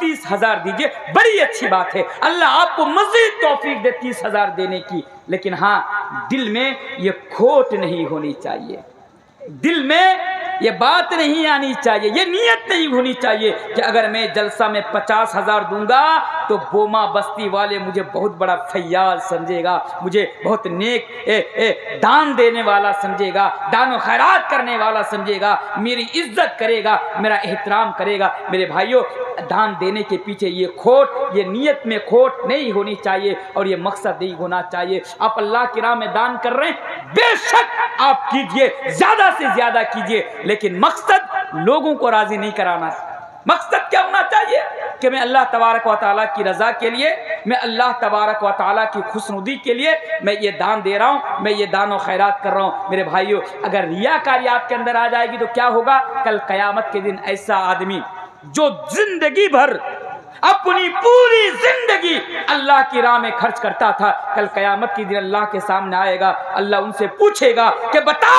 30,000 دیجئے، بڑی اچھی بات ہے، اللہ آپ کو مزید توفیق دے 30,000 دینے کی، لیکن ہاں دل میں یہ کھوٹ نہیں ہونی چاہیے، دل میں یہ بات نہیں آنی چاہیے، یہ نیت نہیں ہونی چاہیے کہ اگر میں جلسہ میں 50,000 دوں گا تو بوما بستی والے مجھے بہت بڑا فیاض سمجھے گا، مجھے بہت نیک دان دینے والا سمجھے گا، دان و خیرات کرنے والا سمجھے گا، میری عزت کرے گا، میرا احترام کرے گا۔ میرے بھائیوں، دان دینے کے پیچھے یہ کھوٹ، یہ نیت میں کھوٹ نہیں ہونی چاہیے اور یہ مقصد نہیں ہونا چاہیے۔ آپ اللہ کی راہ میں دان کر رہے ہیں، بے شک آپ کیجئے، زیادہ سے زیادہ کیجئے، لیکن مقصد لوگوں کو راضی نہیں کرانا۔ مقصد کیا ہونا چاہیے کہ میں اللہ تبارک و تعالیٰ کی رضا کے لیے، میں اللہ تبارک و تعالیٰ کی خوشنودی کے لیے میں یہ دان دے رہا ہوں، میں یہ دان و خیرات کر رہا ہوں۔ میرے بھائیوں، اگر ریاکاری آپ کے اندر آ جائے گی تو کیا ہوگا؟ کل قیامت کے دن ایسا آدمی جو زندگی بھر اپنی پوری زندگی اللہ کی راہ میں خرچ کرتا تھا، کل قیامت کے دن اللہ کے سامنے آئے گا، اللہ ان سے پوچھے گا کہ بتا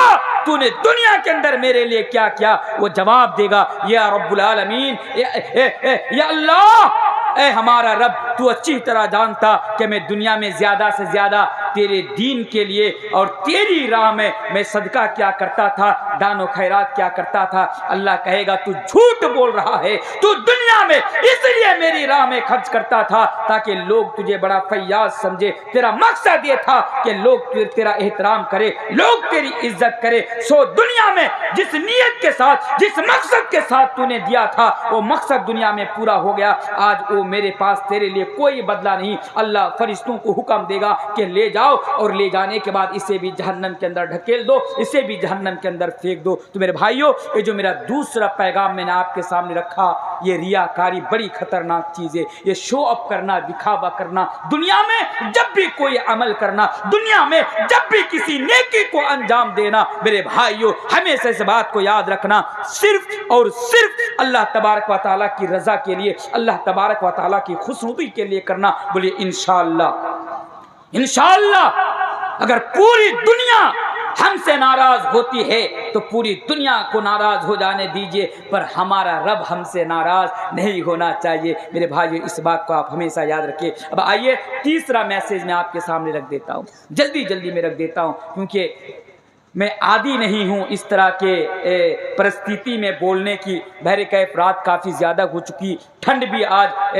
تو نے دنیا کے اندر میرے لیے کیا کیا؟ وہ جواب دے گا، یا رب العالمین، یا اللہ، اے ہمارا رب، تو اچھی طرح جانتا کہ میں دنیا میں زیادہ سے زیادہ تیرے دین کے لیے اور تیری راہ میں صدقہ کیا کرتا تھا، دان و خیرات کیا کرتا تھا۔ اللہ کہے گا تو جھوٹ بول رہا ہے، تو دنیا میں اس لیے میری راہ میں خرچ کرتا تھا تاکہ لوگ تجھے بڑا فیاض سمجھے، تیرا مقصد یہ تھا کہ لوگ تیرا احترام کرے، لوگ تیری عزت کرے۔ سو دنیا میں جس نیت کے ساتھ، جس مقصد کے ساتھ تو نے دیا تھا، وہ مقصد دنیا میں پورا ہو گیا۔ آج وہ میرے پاس تیرے لیے کوئی بدلہ نہیں۔ اللہ فرشتوں کو حکم دے گا کہ لے جاؤ، اور لے جانے کے بعد اسے بھی جہنم کے اندر ڈھکیل دو، اسے بھی جہنم کے اندر پھینک دو۔ تو میرے بھائیوں، یہ جو میرا دوسرا پیغام میں نے آپ کے سامنے رکھا، یہ ریاکاری بڑی خطرناک چیز ہے۔ یہ شو اپ کرنا، دکھاوا کرنا، دنیا میں جب بھی کوئی عمل کرنا، دنیا میں جب بھی کسی نیکی کو انجام دینا، میرے بھائیوں ہمیشہ اس بات کو یاد رکھنا، صرف اور صرف اللہ تبارک و تعالیٰ کی رضا کے لیے، اللہ تبارک و تعالیٰ کی خوشنودی کے لیے کرنا۔ بولیے انشاءاللہ۔ انشاءاللہ اگر پوری دنیا ہم سے ناراض ہوتی ہے تو پوری دنیا کو ناراض ہو جانے دیجئے، پر ہمارا رب ہم سے ناراض نہیں ہونا چاہیے۔ میرے بھائیو، اس بات کو آپ ہمیشہ یاد رکھیے۔ اب آئیے تیسرا میسیج میں آپ کے سامنے رکھ دیتا ہوں، جلدی میں رکھ دیتا ہوں، کیونکہ میں عادی نہیں ہوں اس طرح کے پرستیتی میں بولنے کی۔ بہرکیف رات کافی زیادہ ہو چکی، ٹھنڈ بھی آج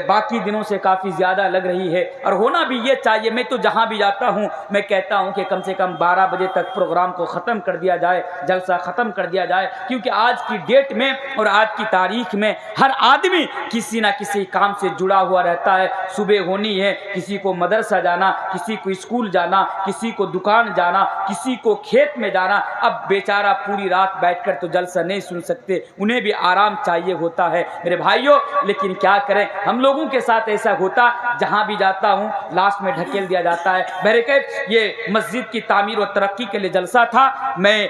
باقی دنوں سے کافی زیادہ لگ رہی ہے، اور ہونا بھی یہ چاہیے۔ میں تو جہاں بھی جاتا ہوں میں کہتا ہوں کہ کم سے کم 12 بجے تک پروگرام کو ختم کر دیا جائے، جلسہ ختم کر دیا جائے، کیونکہ آج کی ڈیٹ میں اور آج کی تاریخ میں ہر آدمی کسی نہ کسی کام سے جڑا ہوا رہتا ہے۔ صبح ہونی ہے، کسی کو مدرسہ جانا، کسی کو اسکول جانا، کسی کو دکان جانا، کسی کو کھیت میں جانا۔ اب بیچارہ پوری رات بیٹھ کر تو جلسہ نہیں سن سکتے، انہیں بھی آرام چاہیے ہوتا ہے میرے بھائیوں، لیکن کیا کریں، ہم لوگوں کے ساتھ ایسا ہوتا، جہاں بھی جاتا ہوں لاسٹ میں ڈھکیل دیا جاتا ہے۔ بہرکیف یہ مسجد کی تعمیر و ترقی کے لیے جلسہ تھا، میں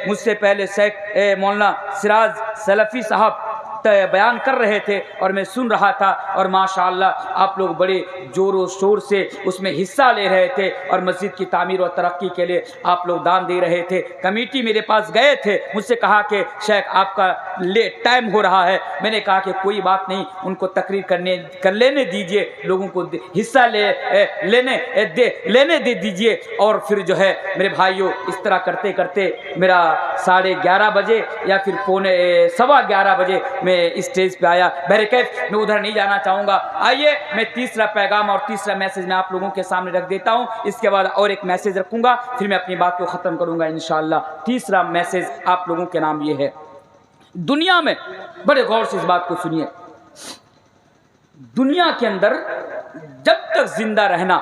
مجھ سے پہلے مولانا سراج سلفی صاحب بیان کر رہے تھے اور میں سن رہا تھا، اور ماشاءاللہ آپ لوگ بڑے زور و شور سے اس میں حصہ لے رہے تھے، اور مسجد کی تعمیر و ترقی کے لیے آپ لوگ دان دے رہے تھے۔ کمیٹی میرے پاس گئے تھے، مجھ سے کہا کہ شیخ آپ کا ٹائم ہو رہا ہے۔ میں نے کہا کہ کوئی بات نہیں، ان کو تقریر کر لینے دیجئے، لوگوں کو حصہ لینے دے دیجئے۔ اور پھر جو ہے میرے بھائیوں، اس طرح کرتے کرتے میرا 11:30 بجے یا پھر 11:15 بجے میں اسٹیج پہ آیا۔ بہرکیف میں ادھر نہیں جانا چاہوں گا۔ آئیے میں تیسرا پیغام اور تیسرا میسیج میں آپ لوگوں کے سامنے رکھ دیتا ہوں، اس کے بعد اور ایک میسیج رکھوں گا، پھر میں اپنی بات کو ختم کروں گا انشاءاللہ۔ تیسرا میسیج آپ لوگوں کے نام یہ ہے، دنیا میں بڑے غور سے اس بات کو سنیے، دنیا کے اندر جب تک زندہ رہنا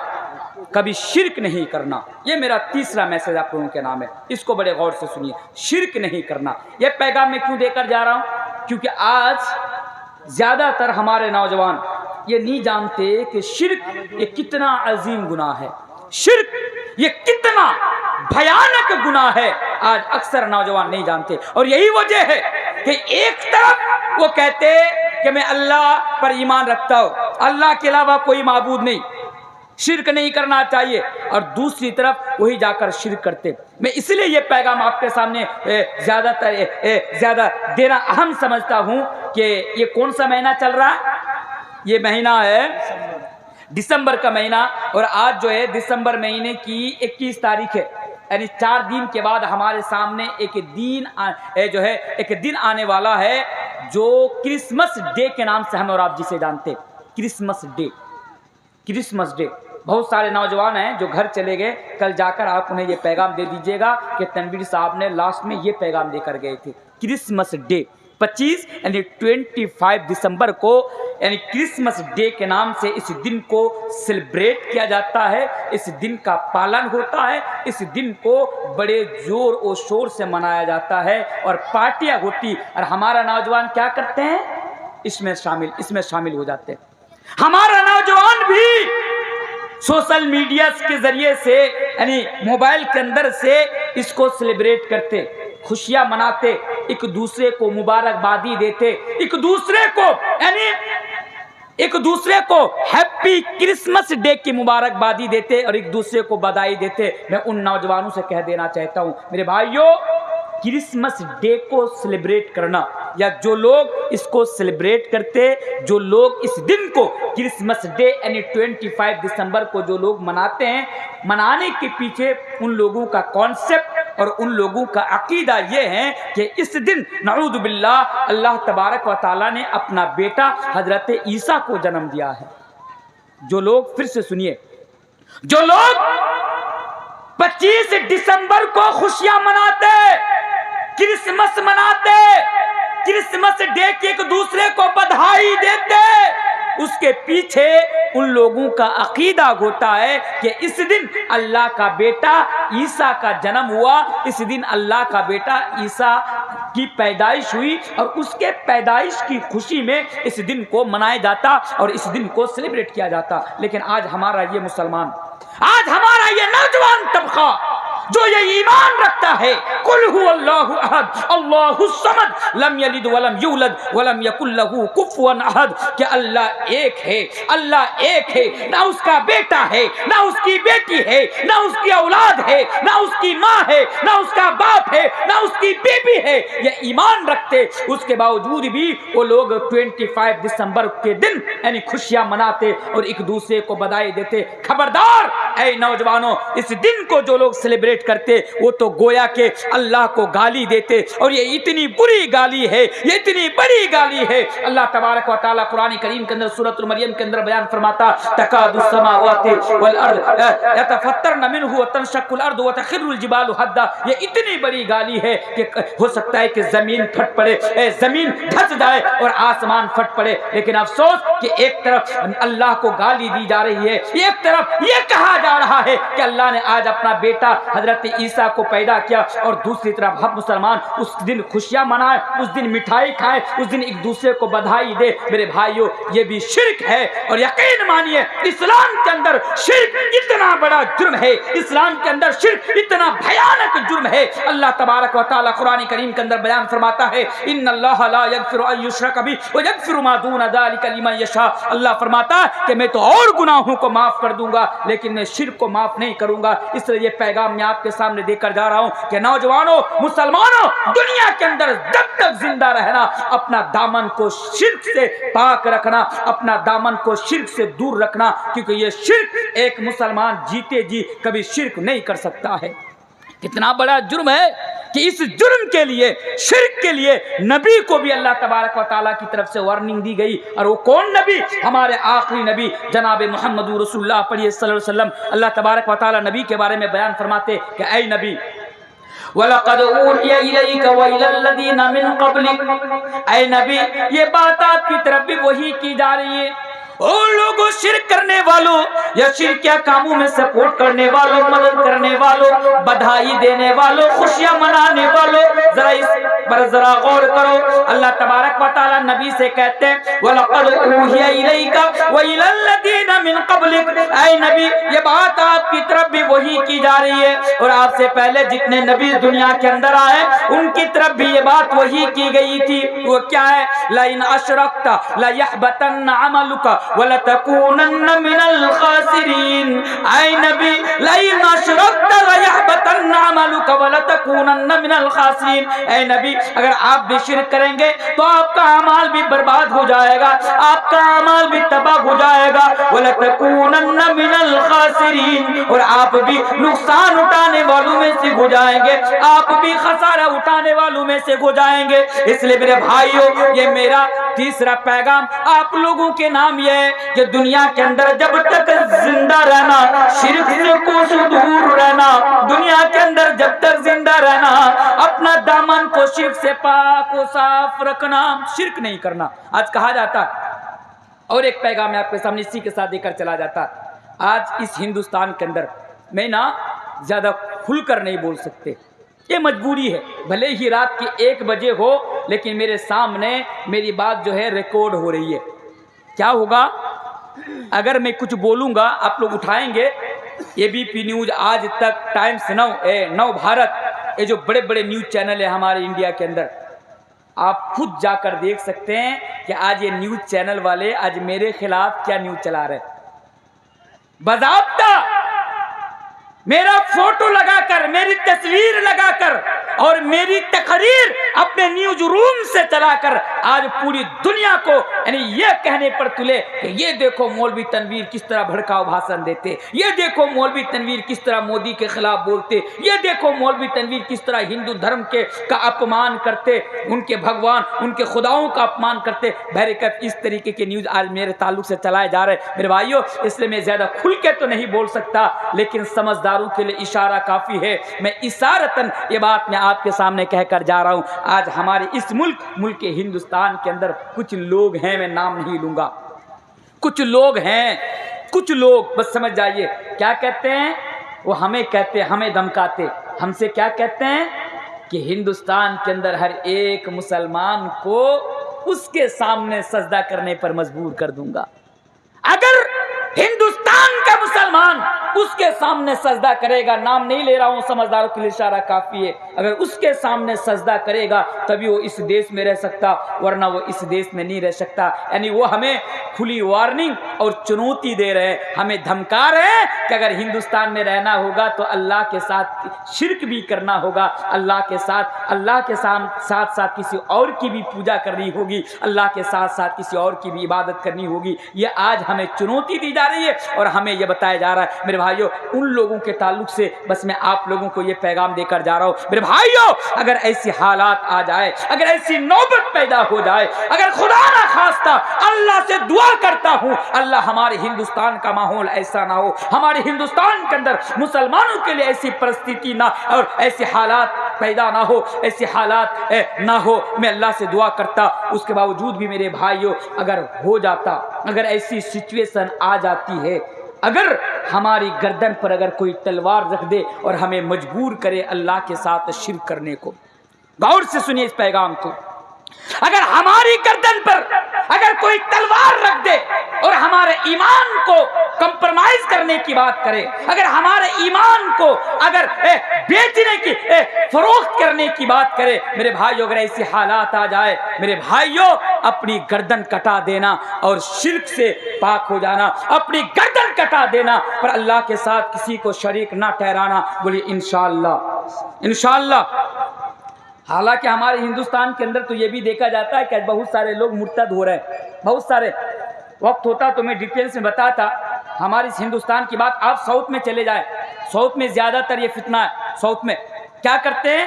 کبھی شرک نہیں کرنا، یہ میرا تیسرا میسیج آپ لوگوں کے نام ہے، اس کو بڑے غور سے سنیے، شرک نہیں کرنا۔ یہ پیغام میں کیوں دے کر جا رہا ہوں؟ کیونکہ آج زیادہ تر ہمارے نوجوان یہ نہیں جانتے کہ شرک یہ کتنا عظیم گناہ ہے، شرک یہ کتنا بھیانک گناہ ہے، آج اکثر نوجوان نہیں جانتے۔ اور یہی وجہ ہے کہ ایک طرف وہ کہتے کہ میں اللہ پر ایمان رکھتا ہوں، اللہ کے علاوہ کوئی معبود نہیں، شرک نہیں کرنا چاہیے، اور دوسری طرف وہی جا کر شرک کرتے۔ میں اس لیے یہ پیغام آپ کے سامنے زیادہ دینا اہم سمجھتا ہوں کہ یہ کون سا مہینہ چل رہا ہے؟ یہ مہینہ ہے دسمبر کا مہینہ، اور آج جو ہے دسمبر مہینے کی 21 تاریخ ہے، یعنی 4 دن کے بعد ہمارے سامنے ایک دن آنے والا ہے جو کرسمس ڈے کے نام سے ہم اور آپ جسے جانتے ہیں، کرسمس ڈے۔ کرسمس ڈے بہت سارے نوجوان ہیں جو گھر چلے گئے، کل جا کر آپ انہیں یہ پیغام دے دیجئے گا کہ تنویر صاحب نے لاسٹ میں یہ پیغام دے کر گئے تھے۔ کرسمس ڈے 25 یعنی 25 دسمبر کو، یعنی کرسمس ڈے کے نام سے اس دن کو سیلیبریٹ کیا جاتا ہے، اس دن کا پالن ہوتا ہے، اس دن کو بڑے زور و شور سے منایا جاتا ہے اور پارٹیاں ہوتی، اور ہمارا نوجوان کیا کرتے ہیں؟ اس میں شامل ہو جاتے ہیں۔ ہمارا نوجوان بھی سوشل میڈیا کے ذریعے سے، یعنی موبائل کے اندر سے اس کو سیلیبریٹ کرتے، خوشیاں مناتے، ایک دوسرے کو مبارکبادی دیتے، ایک دوسرے کو ہیپی کرسمس ڈے کی مبارکبادی دیتے اور ایک دوسرے کو بدائی دیتے۔ میں ان نوجوانوں سے کہہ دینا چاہتا ہوں میرے بھائیوں، کرسمس ڈے کو سیلیبریٹ کرنا، یا جو لوگ اس کو سیلیبریٹ کرتے، جو لوگ اس دن کو کرسمس ڈے یعنی 25 دسمبر کو جو لوگ مناتے ہیں، منانے کے پیچھے ان لوگوں کا کانسیپٹ اور ان لوگوں کا عقیدہ یہ ہے کہ اس دن نعوذ باللہ اللہ تبارک و تعالیٰ نے اپنا بیٹا حضرت عیسیٰ کو جنم دیا ہے۔ جو لوگ، پھر سے سنیے، جو لوگ 25 دسمبر کو خوشیاں مناتے، کرسمس مناتے، کرسمس ڈے کی ایک دوسرے کو بدھائی دیتے، اس کے پیچھے ان لوگوں کا عقیدہ ہوتا ہے کہ اس دن اللہ کا بیٹا عیسیٰ کا جنم ہوا، اس دن اللہ کا بیٹا عیسیٰ کی پیدائش ہوئی، اور اس کے پیدائش کی خوشی میں اس دن کو منایا جاتا اور اس دن کو سیلیبریٹ کیا جاتا۔ لیکن آج ہمارا یہ مسلمان، آج ہمارا یہ نوجوان طبقہ جو یہ ایمان رکھتا ہے قل هو اللہ احد اللہ الصمد لم یلد ولم یولد ولم یکن له کفوا احد، کہ اللہ ایک ہے، اللہ ایک ہے، نہ اس کا بیٹا ہے، نہ اس کی بیٹی ہے، نہ اس کی اولاد ہے، نہ اس کی ماں ہے، نہ اس کا باپ ہے، نہ اس کی بیوی ہے، یہ ایمان رکھتے، اس کے باوجود بھی وہ لوگ 25 دسمبر کے دن یعنی خوشیاں مناتے اور ایک دوسرے کو بدائی دیتے۔ خبردار اے نوجوانوں، اس دن کو جو لوگ سیلیبریٹ کرتے وہ تو گویا کہ اللہ کو گالی دیتے، اور یہ اتنی بری گالی ہے، یہ اتنی بڑی گالی ہے۔ اللہ تبارک و تعالیٰ قرآن کریم کے اندر سورۃ المریم کے اندر بیان فرماتا تکاد السماوات والارض یتفطرن منہ وتنشق الارض وتخر الجبال حدا، یہ اتنی بڑی گالی ہے کہ ہو سکتا ہے کہ زمین پھٹ پڑے، زمین دھس جائے اور آسمان پھٹ پڑے۔ لیکن افسوس کہ ایک طرف اللہ کو گالی دی جا رہی ہے، ایک طرف یہ کہا جا رہا ہے کہ اللہ نے آج اپنا بیٹا حضرت عیسیٰ کو پیدا کیا، اور دوسری طرف ہم مسلمان اس دن خوشیاں منائے، اس دن مٹھائی کھائے، اس دن ایک دوسرے کو بدھائی دے۔ میرے بھائیوں، یہ بھی شرک ہے، اور یقین مانیے اسلام کے اندر شرک اتنا بڑا جرم ہے، اسلام کے اندر شرک اتنا بھیانک جرم ہے۔ اللہ تبارک و تعالیٰ قرآن کریم کے اندر بیان فرماتا ہے ان اللہ لا یغفر ان یشرک بہ ویغفر ما دون ذلک لمن یشاء، اللہ فرماتا ہے کہ میں تو اور گناہوں کو معاف کر دوں گا لیکن میں شرک کو معاف نہیں کروں گا۔ اس لیے یہ پیغام میں آپ کے سامنے دے کر جا رہا ہوں کہ نوجوانوں، مسلمانوں، دنیا کے اندر جب تک زندہ رہنا اپنا دامن کو شرک سے پاک رکھنا، اپنا دامن کو شرک سے دور رکھنا، کیونکہ یہ شرک ایک مسلمان جیتے جی کبھی شرک نہیں کر سکتا ہے۔ کتنا بڑا جرم ہے کہ اس جرم کے لیے، شرک کے لیے نبی کو بھی اللہ تبارک و تعالیٰ کی طرف سے وارننگ دی گئی، اور وہ کون نبی؟ ہمارے آخری نبی جناب محمد رسول اللہ پڑھیے صلی اللہ علیہ وسلم۔ اللہ تبارک و تعالیٰ نبی کے بارے میں بیان فرماتے کہ اے نبی وَلَقَدْ أُوحِيَ إِلَيْكَ وَإِلَى الَّذِينَ مِن قَبْلِكَ، اے نبی یہ بات آپ کی طرف بھی وحی کی جا رہی ہے، اور لوگوں شرک کرنے والوں یا شرکیہ کاموں میں سپورٹ کرنے والوں، مدد کرنے والوں، بدھائی دینے والوں، خوشیاں منانے والوں، ذرا اس پر ذرا غور کرو۔ اللہ تبارک و تعالیٰ نبی سے کہتے ہیں وَلَقَدْ أُوحِيَ إِلَيْكَ وَإِلَى الَّذِينَ مِن قَبْلِكَ، اے نبی یہ بات آپ کی طرف بھی وحی کی جا رہی ہے، اور آپ سے پہلے جتنے نبی دنیا کے اندر آئے ان کی طرف بھی یہ بات وحی کی گئی تھی۔ وہ کیا ہے؟ لَئِنْ أَشْرَكْتَ لَيَحْبَطَنَّ عَمَلُكَ وَلَتَكُونَنَّ مِنَ الْخَاسِرِينَ۔ اے نبی لَئِنْ أَشْرَكْتَ لَيَحْبَطَنَّ عَمَلُكَ وَلَتَكُونَنَّ مِنَ الْخَاسِرِينَ۔ اے نبی اگر آپ بھی شرک کریں گے تو آپ کا اعمال بھی برباد ہو جائے گا، آپ کا اعمال بھی تباہ ہو جائے گا۔ وَلَتَكُونَنَّ مِنَ الْخَاسِرِينَ، اور آپ بھی نقصان اٹھانے والوں میں سے ہو جائیں گے، آپ بھی خسارہ اٹھانے والوں میں سے ہو جائیں گے۔ اس لیے میرے بھائیوں، یہ میرا تیسرا پیغام آپ لوگوں کے نام یہ ہے کہ دنیا کے اندر جب تک زندہ رہنا، شرک سے کوس دور رہنا، دنیا کے اندر جب تک زندہ رہنا، اپنا دامن کو شرک سے پاک و صاف رکھنا، شرک نہیں کرنا۔ آج کہا جاتا ہے، اور ایک پیغام میں آپ کے سامنے اسی کے ساتھ دے کر چلا جاتا، آج اس ہندوستان کے اندر میں نا زیادہ کھل کر نہیں بول سکتے، یہ مجبوری ہے، بھلے ہی رات کے 1 بجے ہو لیکن میرے سامنے میری بات جو ہے ریکارڈ ہو رہی ہے۔ کیا ہوگا اگر میں کچھ بولوں گا، آپ لوگ اٹھائیں گے، ABP نیوز، آج تک، ٹائمز نو بھارت، یہ جو بڑے بڑے نیوز چینل ہیں ہمارے انڈیا کے اندر، آپ خود جا کر دیکھ سکتے ہیں کہ آج یہ نیوز چینل والے آج میرے خلاف کیا نیوز چلا رہے ہیں۔ باضابطہ میرا فوٹو لگا کر، میری تصویر لگا کر اور میری تقریر اپنے نیوز روم سے چلا کر آج پوری دنیا کو یعنی یہ کہنے پر تلے کہ یہ دیکھو مولوی تنویر کس طرح بھڑکاؤ بھاشن دیتے، یہ دیکھو مولوی تنویر کس طرح مودی کے خلاف بولتے، یہ دیکھو مولوی تنویر کس طرح ہندو دھرم کا اپمان کرتے، ان کے بھگوان، ان کے خداؤں کا اپمان کرتے۔ بہرکیف اس طریقے کے نیوز آج میرے تعلق سے چلائے جا رہے ہیں میرے بھائیوں، اس لیے میں زیادہ کھل کے تو نہیں بول سکتا، لیکن سمجھداروں کے لیے اشارہ کافی ہے۔ میں اشارتاً یہ بات میں آپ کے سامنے کہہ کر جا رہا ہوں، آج ہمارے اس ملک ہندوستان کے اندر کچھ لوگ ہیں، میں نام نہیں لوں گا، کچھ لوگ ہیں، کچھ لوگ، بس سمجھ جائیے کیا کہتے ہیں، وہ ہمیں کہتے، ہمیں دھمکاتے، ہم سے کیا کہتے ہیں کہ ہندوستان کے اندر ہر ایک مسلمان کو اس کے سامنے سجدہ کرنے پر مجبور کر دوں گا۔ اگر ہندوستان کا مسلمان اس کے سامنے سجدہ کرے گا، نام نہیں لے رہا ہوں، سمجھداروں کے لیے اشارہ کافی ہے، اگر اس کے سامنے سجدہ کرے گا تبھی وہ اس دیش میں رہ سکتا، ورنہ وہ اس دیش میں نہیں رہ سکتا۔ یعنی وہ ہمیں کھلی وارننگ اور چنوتی دے رہے ہیں، ہمیں دھمکا رہے ہیں کہ اگر ہندوستان میں رہنا ہوگا تو اللہ کے ساتھ شرک بھی کرنا ہوگا، اللہ کے ساتھ کسی اور کی بھی پوجا کرنی ہوگی، اللہ کے ساتھ ساتھ کسی اور کی بھی عبادت کرنی ہوگی۔ یہ آج ہمیں چنوتی دی جا رہی ہے اور ہمیں یہ بتایا جا رہا ہے میرے بھائیوں، ان لوگوں کے تعلق سے بس میں آپ لوگوں کو یہ پیغام دے کر جا رہا ہوں میرے بھائیوں، اگر ایسی حالات آ جائے، اگر ایسی نوبت پیدا ہو جائے، اگر خدا نہ خواستہ، اللہ سے دعا کرتا ہوں اللہ ہمارے ہندوستان کا ماحول ایسا نہ ہو، ہمارے ہندوستان کے اندر مسلمانوں کے لیے ایسی پرستتی نہ اور ایسی حالات پیدا نہ ہو، ایسی حالات نہ ہو، میں اللہ سے دعا کرتا۔ اس کے باوجود بھی میرے بھائیوں اگر ہو جاتا، اگر ایسی سچویشن آ جاتی ہے، اگر ہماری گردن پر اگر کوئی تلوار رکھ دے اور ہمیں مجبور کرے اللہ کے ساتھ شرک کرنے کو، غور سے سنیے اس پیغام کو، اگر ہماری گردن پر اگر کوئی تلوار رکھ دے اور ہمارے ایمان کو کمپرمائز کرنے کی بات کرے، اگر ہمارے ایمان کو اگر بیچنے کی فروخت کرنے کی بات کرے، میرے بھائیوں اگر ایسی حالات آ جائے، میرے بھائیوں اپنی گردن کٹا دینا اور شرک سے پاک ہو جانا، اپنی گردن کٹا دینا پر اللہ کے ساتھ کسی کو شریک نہ ٹھہرانا۔ بولیے انشاءاللہ، انشاءاللہ۔ حالانکہ ہمارے ہندوستان کے اندر تو یہ بھی دیکھا جاتا ہے کہ بہت سارے لوگ مرتد ہو رہے ہیں، بہت سارے، وقت ہوتا تو میں ڈیٹیلز میں بتاتا۔ ہمارے اس ہندوستان کی بات، آپ ساؤتھ میں چلے جائیں، ساؤتھ میں زیادہ تر یہ فتنہ ہے۔ ساؤتھ میں کیا کرتے ہیں،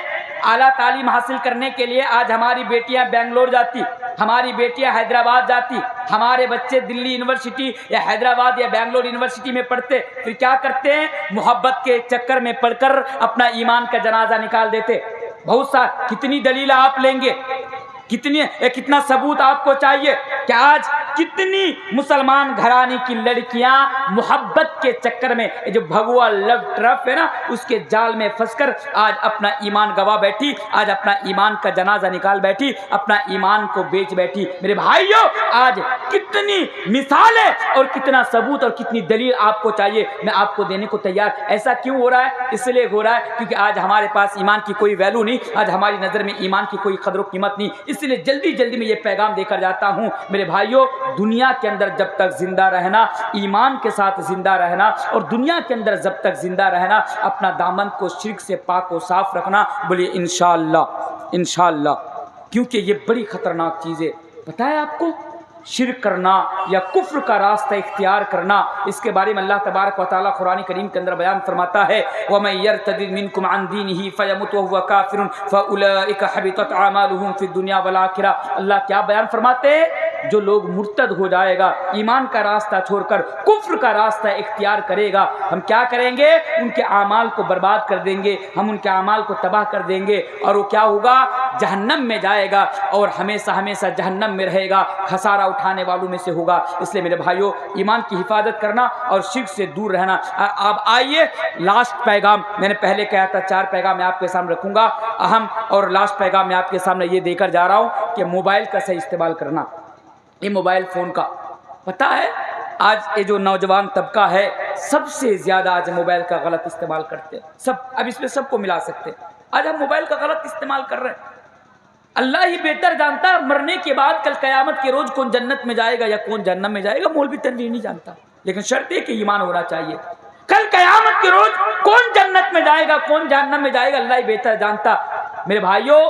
اعلیٰ تعلیم حاصل کرنے کے لیے آج ہماری بیٹیاں بنگلور جاتی، ہماری بیٹیاں حیدرآباد جاتی، ہمارے بچے دلی یونیورسٹی یا حیدرآباد یا بنگلور یونیورسٹی میں پڑھتے، پھر کیا کرتے ہیں، محبت کے چکر میں پڑھ کر اپنا ایمان کا جنازہ نکال دیتے۔ بہت سا، کتنی دلیل آپ لیں گے، کتنا ثبوت آپ کو چاہیے کہ آج کتنی مسلمان گھرانے کی لڑکیاں محبت کے چکر میں، جو بھگوا لو ٹرف ہے نا، اس کے جال میں پھنس کر آج اپنا ایمان گوا بیٹھی، آج اپنا ایمان کا جنازہ نکال بیٹھی، اپنا ایمان کو بیچ بیٹھی۔ میرے بھائیوں آج کتنی مثالیں اور کتنا ثبوت اور کتنی دلیل آپ کو چاہیے، میں آپ کو دینے کو تیار۔ ایسا کیوں ہو رہا ہے؟ اس لیے ہو رہا ہے کیونکہ آج ہمارے پاس ایمان کی کوئی ویلو نہیں، آج ہماری نظر میں ایمان کی کوئی قدر و قیمت نہیں۔ اس لیے جلدی جلدی میں یہ پیغام دے کر جاتا ہوں میرے بھائیوں، دنیا کے اندر جب تک زندہ رہنا، ایمان کے ساتھ زندہ رہنا، اور دنیا کے اندر جب تک زندہ رہنا اپنا دامن کو شرک سے پاک و صاف رکھنا۔ بولیے انشاءاللہ، انشاءاللہ، کیونکہ یہ بڑی خطرناک چیز ہے۔ پتہ ہے آپ کو، شرک کرنا یا کفر کا راستہ اختیار کرنا، اس کے بارے میں اللہ تبارک و تعالیٰ قرآن کریم کے اندر بیان فرماتا ہے، وَمَن يَرْتَدِدْ مِنْكُمْ عَنْ دِينِهِ فَيَمُتْ وَهُوَ كَافِرٌ فَأُولَئِكَ حَبِطَتْ أَعْمَالُهُمْ فِي الدُّنْيَا وَالْآخِرَةِ۔ اللہ کیا بیان فرماتے ہیں؟ جو لوگ مرتد ہو جائے گا، ایمان کا راستہ چھوڑ کر کفر کا راستہ اختیار کرے گا، ہم کیا کریں گے؟ ان کے اعمال کو برباد کر دیں گے، ہم ان کے اعمال کو تباہ کر دیں گے، اور وہ کیا ہوگا؟ جہنم میں جائے گا، اور ہمیشہ ہمیشہ جہنم میں رہے گا، خسارہ اٹھانے والوں میں سے ہوگا۔ اس لیے میرے بھائیوں، ایمان کی حفاظت کرنا اور شرک سے دور رہنا۔ اب آئیے لاسٹ پیغام، میں نے پہلے کہا تھا 4 پیغام میں آپ کے سامنے رکھوں گا، اہم اور لاسٹ پیغام میں آپ کے سامنے یہ دے کر جا رہا ہوں کہ موبائل کا صحیح استعمال کرنا۔ یہ موبائل فون کا پتہ ہے، آج یہ جو نوجوان طبقہ ہے سب سے زیادہ آج موبائل کا غلط استعمال کرتے ہیں، سب، اب اس میں سب کو ملا سکتے ہیں۔ آج ہم موبائل کا غلط استعمال کر رہے ہیں۔ اللہ ہی بہتر جانتا ہے مرنے کے بعد کل قیامت کے روز کون جنت میں جائے گا یا کون جہنم میں جائے گا، مولوی تنویر نہیں جانتا، لیکن شرط ہے کہ ایمان ہونا چاہیے۔ کل قیامت کے روز کون جنت میں جائے گا کون جہنم میں جائے گا، اللہ ہی بہتر جانتا۔ میرے بھائیوں،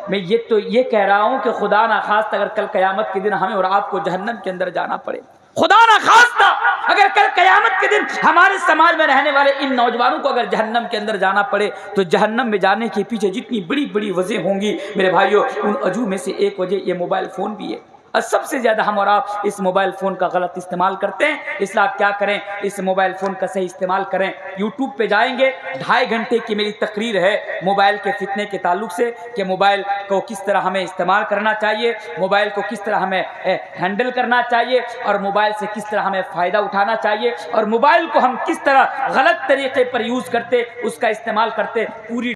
میں یہ کہہ رہا ہوں کہ خدا نہ خواستہ اگر کل قیامت کے دن ہمیں اور آپ کو جہنم کے اندر جانا پڑے، خدا نہ خواستہ اگر کل قیامت کے دن ہمارے سماج میں رہنے والے ان نوجوانوں کو اگر جہنم کے اندر جانا پڑے، تو جہنم میں جانے کے پیچھے جتنی بڑی بڑی وجہ ہوں گی میرے بھائیوں، ان وجوہ میں سے ایک وجہ یہ موبائل فون بھی ہے، اور سب سے زیادہ ہم اور آپ اس موبائل فون کا غلط استعمال کرتے ہیں۔ اس لیے آپ کیا کریں، اس موبائل فون کا صحیح استعمال کریں۔ یوٹیوب پہ جائیں گے، 2.5 گھنٹے کی میری تقریر ہے موبائل کے فتنے کے تعلق سے، کہ موبائل کو کس طرح ہمیں استعمال کرنا چاہیے، موبائل کو کس طرح ہمیں ہینڈل کرنا چاہیے، اور موبائل سے کس طرح ہمیں فائدہ اٹھانا چاہیے، اور موبائل کو ہم کس طرح غلط طریقے پر یوز کرتے، اس کا استعمال کرتے، پوری